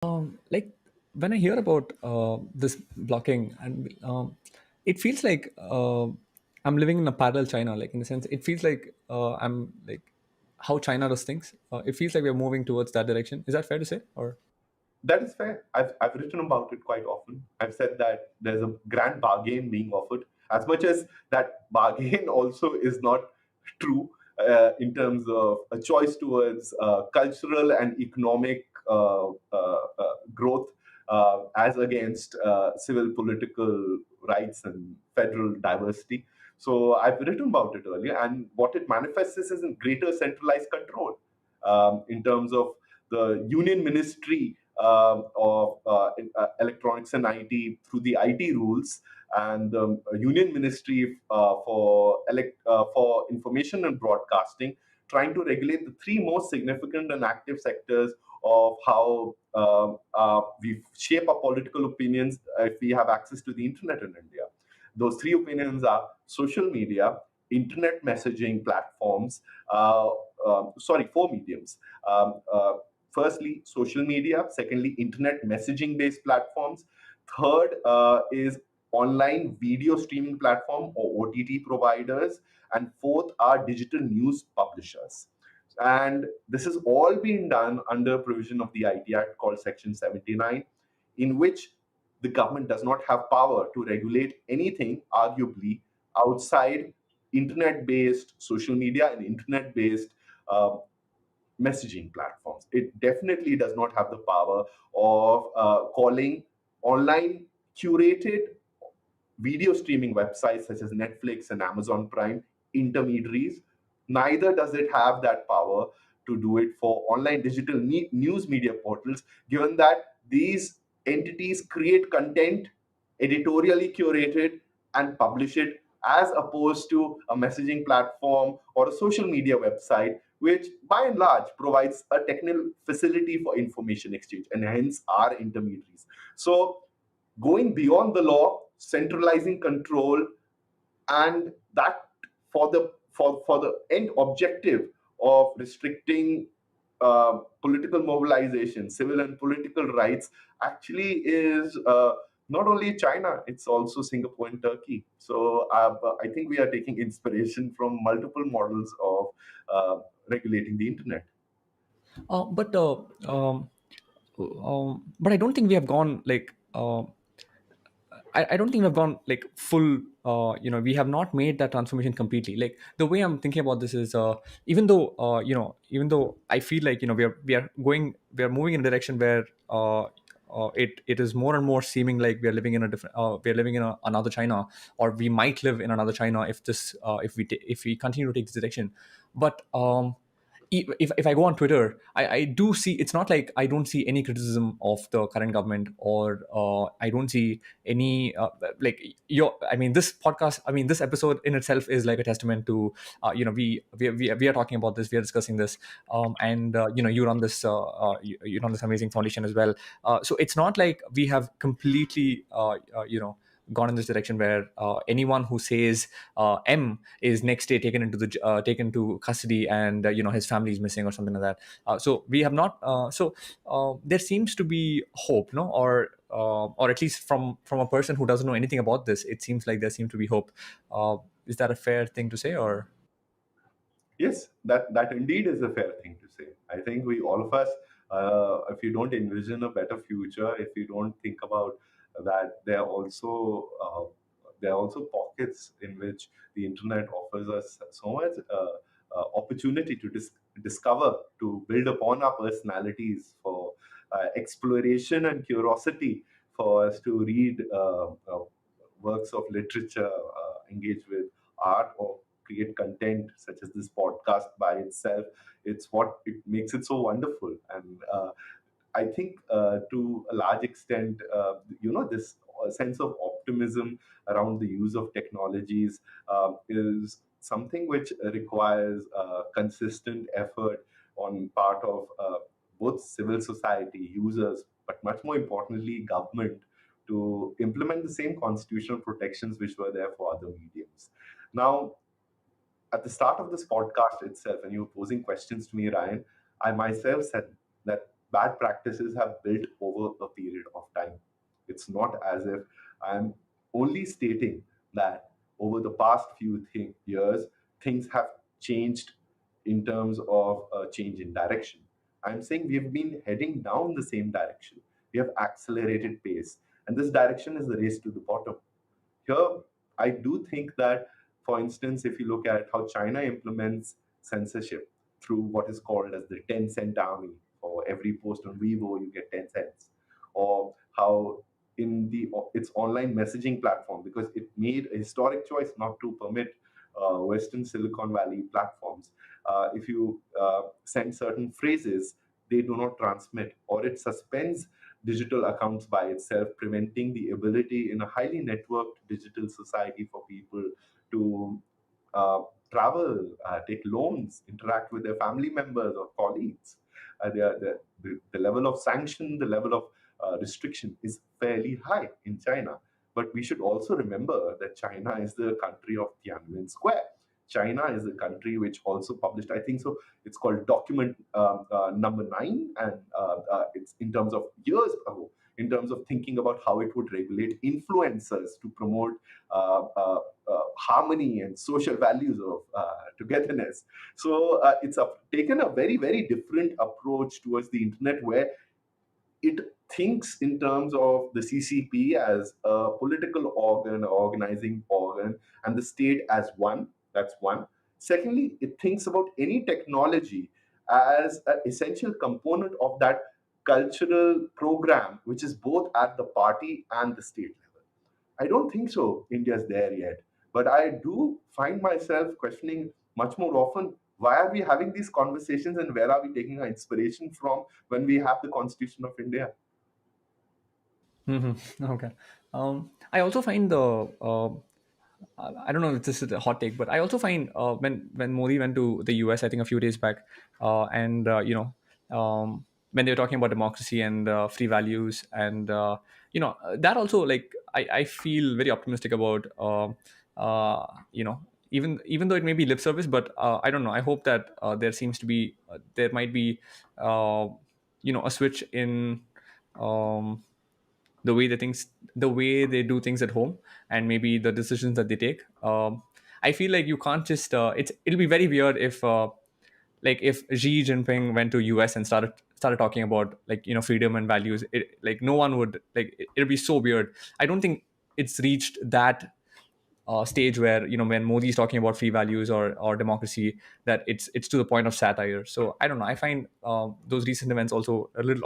Like when I hear about this blocking, and it feels like I'm living in a parallel China. Like in a sense, it feels like I'm like how China does things. It feels like we're moving towards that direction. Is that fair to say? Or That is fair. I've written about it quite often. I've said that there's a grand bargain being offered, as much as that bargain also is not true in terms of a choice towards cultural and economic growth as against civil political rights and federal diversity. So I've written about it earlier, and what it manifests is in greater centralized control in terms of the union ministry of electronics and IT through the IT rules, and the Union Ministry for Information and Broadcasting, trying to regulate the three most significant and active sectors of how we shape our political opinions if we have access to the internet in India. Those three opinions are social media, internet messaging platforms, four mediums. Firstly, social media. Secondly, internet messaging based platforms. Third is online video streaming platform or OTT providers. And fourth are digital news publishers. And this is all being done under provision of the IT Act called Section 79, in which the government does not have power to regulate anything, arguably, outside internet based social media and internet based messaging platforms. It definitely does not have the power of calling online curated video streaming websites such as Netflix and Amazon Prime intermediaries. Neither does it have that power to do it for online digital news media portals, given that these entities create content editorially curated and publish it, as opposed to a messaging platform or a social media website, which by and large provides a technical facility for information exchange and hence are intermediaries. So going beyond the law, centralizing control, and that for the end objective of restricting political mobilization, civil and political rights, actually is not only China, it's also Singapore and Turkey. So I think we are taking inspiration from multiple models of regulating the internet. but but I don't think we have gone like. I don't think we've gone like full. We have not made that transformation completely. Like the way I'm thinking about this is, even though I feel like we are moving in a direction where it is more and more seeming like we are living in a different, we are living in another China, or we might live in another China if if we continue to take this direction. But if I go on Twitter, I do see it's not like I don't see any criticism of the current government, or I don't see any like your. I mean, this podcast. I mean, this episode in itself is like a testament to we are talking about this, we are discussing this, and you run this you run this amazing foundation as well. So it's not like we have completely gone in this direction where anyone who says M is next day taken into the taken to custody, and his family is missing or something like that. So we have not. There seems to be hope, no, or at least from a person who doesn't know anything about this, it seems like there seems to be hope. Is that a fair thing to say, or? Yes, that indeed is a fair thing to say. I think we all of us, if you don't envision a better future, if you don't think about that, there are also pockets in which the internet offers us so much opportunity to discover, to build upon our personalities, for exploration and curiosity, for us to read works of literature, engage with art, or create content such as this podcast by itself. It's what it makes it so wonderful. And I think to a large extent, this sense of optimism around the use of technologies is something which requires consistent effort on part of both civil society, users, but much more importantly, government, to implement the same constitutional protections which were there for other mediums. Now, at the start of this podcast itself, and you were posing questions to me, Ryan, I myself said that bad practices have built over a period of time. It's not as if I'm only stating that over the past few years things have changed in terms of a change in direction. I'm saying we've been heading down the same direction. We have accelerated pace, and this direction is the race to the bottom. Here, I do think that, for instance, if you look at how China implements censorship through what is called as the 10-cent army, for every post on Weibo, you get 10 cents, or how in the its online messaging platform, because it made a historic choice not to permit Western Silicon Valley platforms. If you send certain phrases, they do not transmit, or it suspends digital accounts by itself, preventing the ability in a highly networked digital society for people to uh, travel, take loans, interact with their family members or colleagues. The level of sanction, the level of restriction is fairly high in China. But we should also remember that China is the country of Tiananmen Square. China is a country which also published, I think so, it's called document number 9, and it's in terms of years ago, in terms of thinking about how it would regulate influencers to promote harmony and social values of togetherness. So taken a very, very different approach towards the internet, where it thinks in terms of the CCP as a political organ, organizing organ, and the state as one. That's one. Secondly, it thinks about any technology as an essential component of that cultural program, which is both at the party and the state level. I don't think so. India's there yet. But I do find myself questioning much more often, why are we having these conversations and where are we taking our inspiration from when we have the Constitution of India? Okay. I also find I don't know if this is a hot take, but I also find when Modi went to the US, I think a few days back, and when they were talking about democracy and free values, and that also, like, I feel very optimistic about even though it may be lip service, but I don't know. I hope that there might be a switch in. Um, the way they do things at home, and maybe the decisions that they take. I feel like you can't just it'll be very weird if like if Xi Jinping went to US and started talking about, like, freedom and values. Like, no one would, like, it'll be so weird. I don't think it's reached that stage where, when Modi is talking about free values or democracy, that it's to the point of satire. So I don't know. I find those recent events also a little